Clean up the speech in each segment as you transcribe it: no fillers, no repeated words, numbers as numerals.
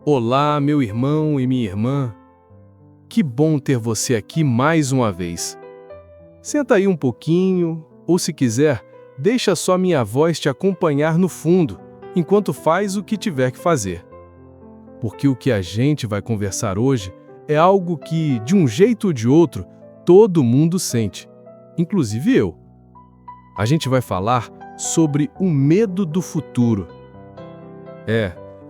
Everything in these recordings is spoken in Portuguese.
Olá, meu irmão e minha irmã. Que bom ter você aqui mais uma vez. Senta aí um pouquinho, ou se quiser, deixa só minha voz te acompanhar no fundo, enquanto faz o que tiver que fazer. Porque o que a gente vai conversar hoje é algo que, de um jeito ou de outro, todo mundo sente, inclusive eu. A gente vai falar sobre o medo do futuro.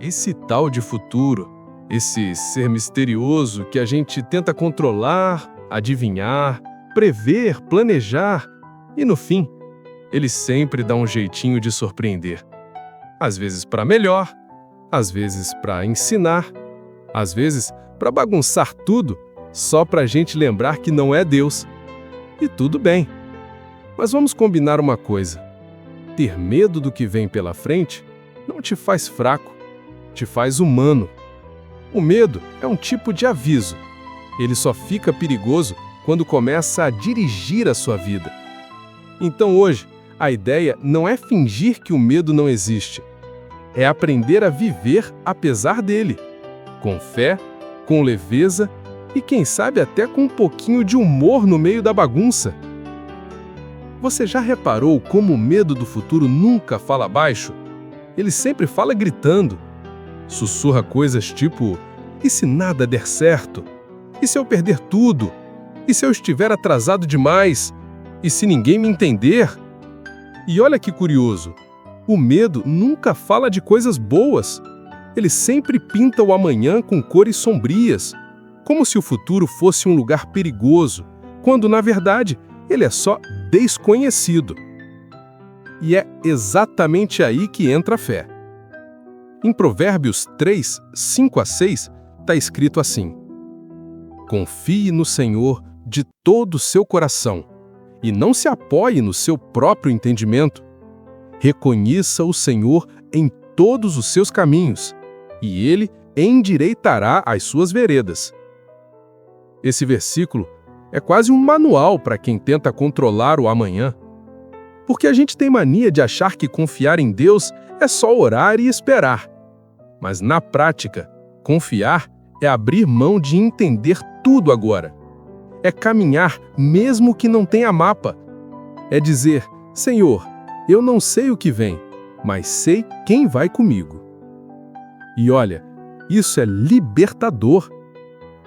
Esse tal de futuro, esse ser misterioso que a gente tenta controlar, adivinhar, prever, planejar e, no fim, ele sempre dá um jeitinho de surpreender. Às vezes para melhor, às vezes para ensinar, às vezes para bagunçar tudo, só para a gente lembrar que não é Deus. E tudo bem. Mas vamos combinar uma coisa. Ter medo do que vem pela frente não te faz fraco, te faz humano. O medo é um tipo de aviso. Ele só fica perigoso quando começa a dirigir a sua vida. Então hoje, a ideia não é fingir que o medo não existe. É aprender a viver apesar dele, com fé, com leveza e quem sabe até com um pouquinho de humor no meio da bagunça. Você já reparou como o medo do futuro nunca fala baixo? Ele sempre fala gritando. Sussurra coisas tipo: e se nada der certo? E se eu perder tudo? E se eu estiver atrasado demais? E se ninguém me entender? E olha que curioso, o medo nunca fala de coisas boas. Ele sempre pinta o amanhã com cores sombrias, como se o futuro fosse um lugar perigoso, quando, na verdade, ele é só desconhecido. E é exatamente aí que entra a fé. Em Provérbios 3, 5 a 6, está escrito assim: confie no Senhor de todo o seu coração e não se apoie no seu próprio entendimento. Reconheça o Senhor em todos os seus caminhos e Ele endireitará as suas veredas. Esse versículo é quase um manual para quem tenta controlar o amanhã. Porque a gente tem mania de achar que confiar em Deus é só orar e esperar. Mas na prática, confiar é abrir mão de entender tudo agora. É caminhar mesmo que não tenha mapa. É dizer: Senhor, eu não sei o que vem, mas sei quem vai comigo. E olha, isso é libertador.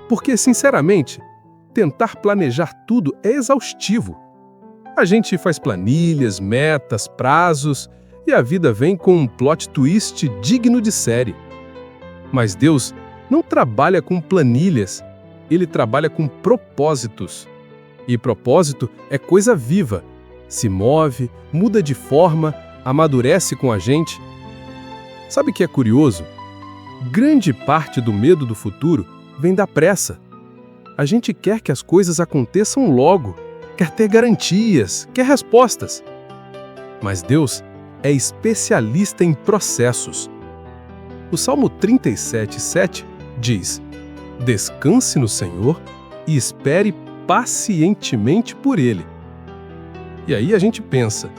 Porque, sinceramente, tentar planejar tudo é exaustivo. A gente faz planilhas, metas, prazos, e a vida vem com um plot twist digno de série. Mas Deus não trabalha com planilhas, Ele trabalha com propósitos. E propósito é coisa viva, se move, muda de forma, amadurece com a gente. Sabe o que é curioso? Grande parte do medo do futuro vem da pressa. A gente quer que as coisas aconteçam logo, quer ter garantias, quer respostas. Mas Deus é especialista em processos. O Salmo 37:7 diz: descanse no Senhor e espere pacientemente por Ele. E aí a gente pensa: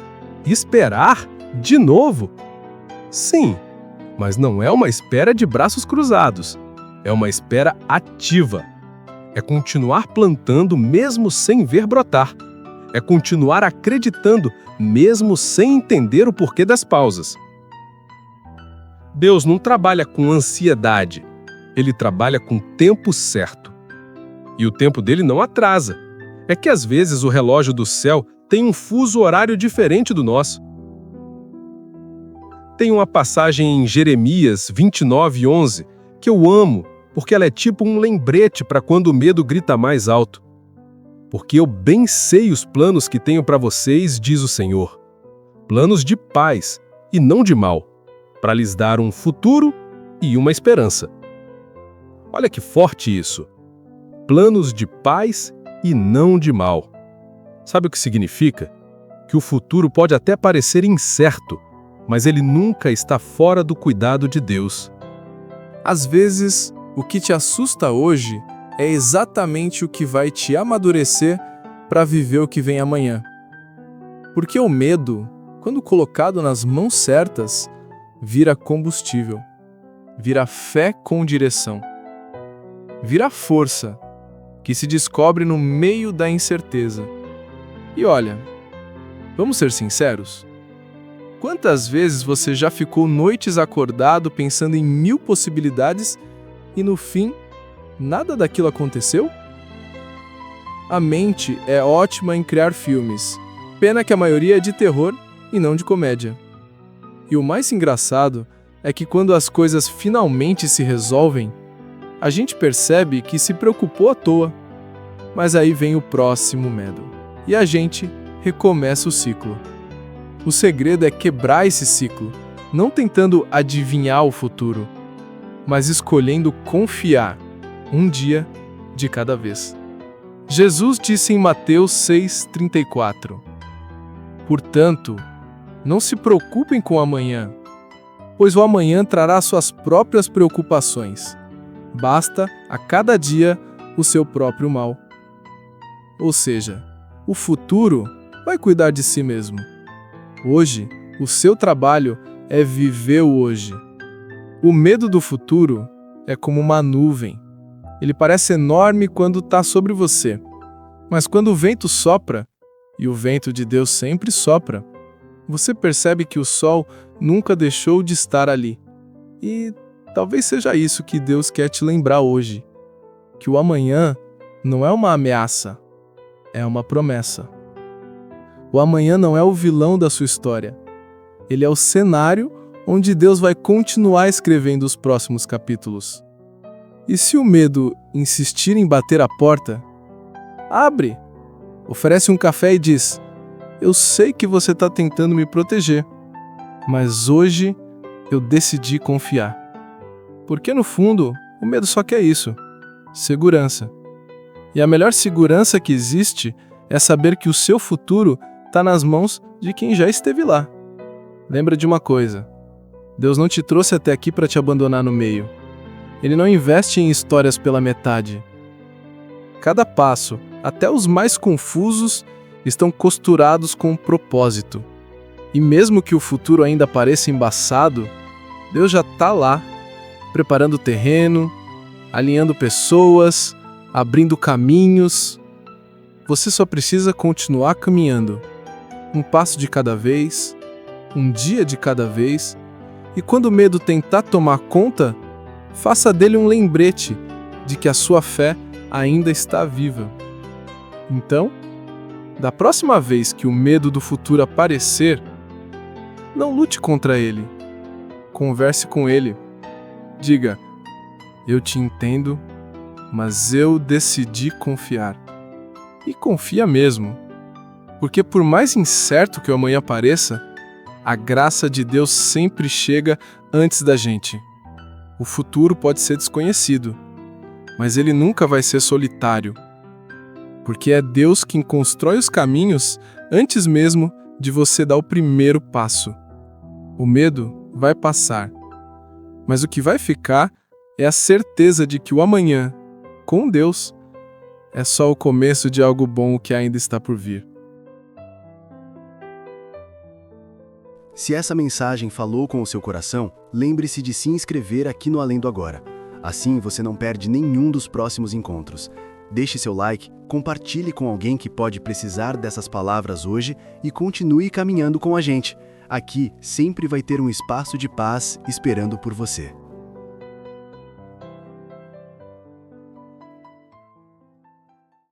esperar de novo? Sim, mas não é uma espera de braços cruzados. É uma espera ativa. É continuar plantando mesmo sem ver brotar. É continuar acreditando mesmo sem entender o porquê das pausas. Deus não trabalha com ansiedade. Ele trabalha com o tempo certo. E o tempo dele não atrasa. É que às vezes o relógio do céu tem um fuso horário diferente do nosso. Tem uma passagem em Jeremias 29:11 que eu amo, porque ela é tipo um lembrete para quando o medo grita mais alto. Porque eu bem sei os planos que tenho para vocês, diz o Senhor. Planos de paz e não de mal, para lhes dar um futuro e uma esperança. Olha que forte isso. Planos de paz e não de mal. Sabe o que significa? Que o futuro pode até parecer incerto, mas ele nunca está fora do cuidado de Deus. Às vezes, o que te assusta hoje é exatamente o que vai te amadurecer para viver o que vem amanhã. Porque o medo, quando colocado nas mãos certas, vira combustível. vira fé com direção. Vira força, que se descobre no meio da incerteza. E olha, vamos ser sinceros? Quantas vezes você já ficou noites acordado pensando em 1000 possibilidades e no fim, nada daquilo aconteceu? A mente é ótima em criar filmes. Pena que a maioria é de terror e não de comédia. E o mais engraçado é que quando as coisas finalmente se resolvem, a gente percebe que se preocupou à toa. Mas aí vem o próximo medo. E a gente recomeça o ciclo. O segredo é quebrar esse ciclo, não tentando adivinhar o futuro, mas escolhendo confiar, um dia de cada vez. Jesus disse em Mateus 6,34: Portanto, não se preocupem com o amanhã, pois o amanhã trará suas próprias preocupações. Basta a cada dia o seu próprio mal. Ou seja, o futuro vai cuidar de si mesmo. Hoje, o seu trabalho é viver o hoje. O medo do futuro é como uma nuvem. Ele parece enorme quando está sobre você, mas quando o vento sopra, e o vento de Deus sempre sopra, você percebe que o sol nunca deixou de estar ali. E talvez seja isso que Deus quer te lembrar hoje, que o amanhã não é uma ameaça, é uma promessa. O amanhã não é o vilão da sua história. Ele é o cenário onde Deus vai continuar escrevendo os próximos capítulos. E se o medo insistir em bater a porta, abre, oferece um café e diz: Eu sei que você está tentando me proteger, mas hoje eu decidi confiar. Porque no fundo, o medo só quer isso: segurança. E a melhor segurança que existe é saber que o seu futuro está nas mãos de quem já esteve lá. Lembra de uma coisa: Deus não te trouxe até aqui para te abandonar no meio. Ele não investe em histórias pela metade. Cada passo, até os mais confusos, estão costurados com um propósito. E mesmo que o futuro ainda pareça embaçado, Deus já está lá, preparando o terreno, alinhando pessoas, abrindo caminhos. Você só precisa continuar caminhando. Um passo de cada vez, um dia de cada vez, e quando o medo tentar tomar conta, faça dele um lembrete de que a sua fé ainda está viva. Então, da próxima vez que o medo do futuro aparecer, não lute contra ele. Converse com ele. Diga: Eu te entendo, mas eu decidi confiar. E confia mesmo. Porque por mais incerto que o amanhã pareça, a graça de Deus sempre chega antes da gente. O futuro pode ser desconhecido, mas ele nunca vai ser solitário. Porque é Deus quem constrói os caminhos antes mesmo de você dar o primeiro passo. O medo vai passar, mas o que vai ficar é a certeza de que o amanhã, com Deus, é só o começo de algo bom que ainda está por vir. Se essa mensagem falou com o seu coração, lembre-se de se inscrever aqui no Além do Agora. Assim você não perde nenhum dos próximos encontros. Deixe seu like, compartilhe com alguém que pode precisar dessas palavras hoje e continue caminhando com a gente. Aqui sempre vai ter um espaço de paz esperando por você.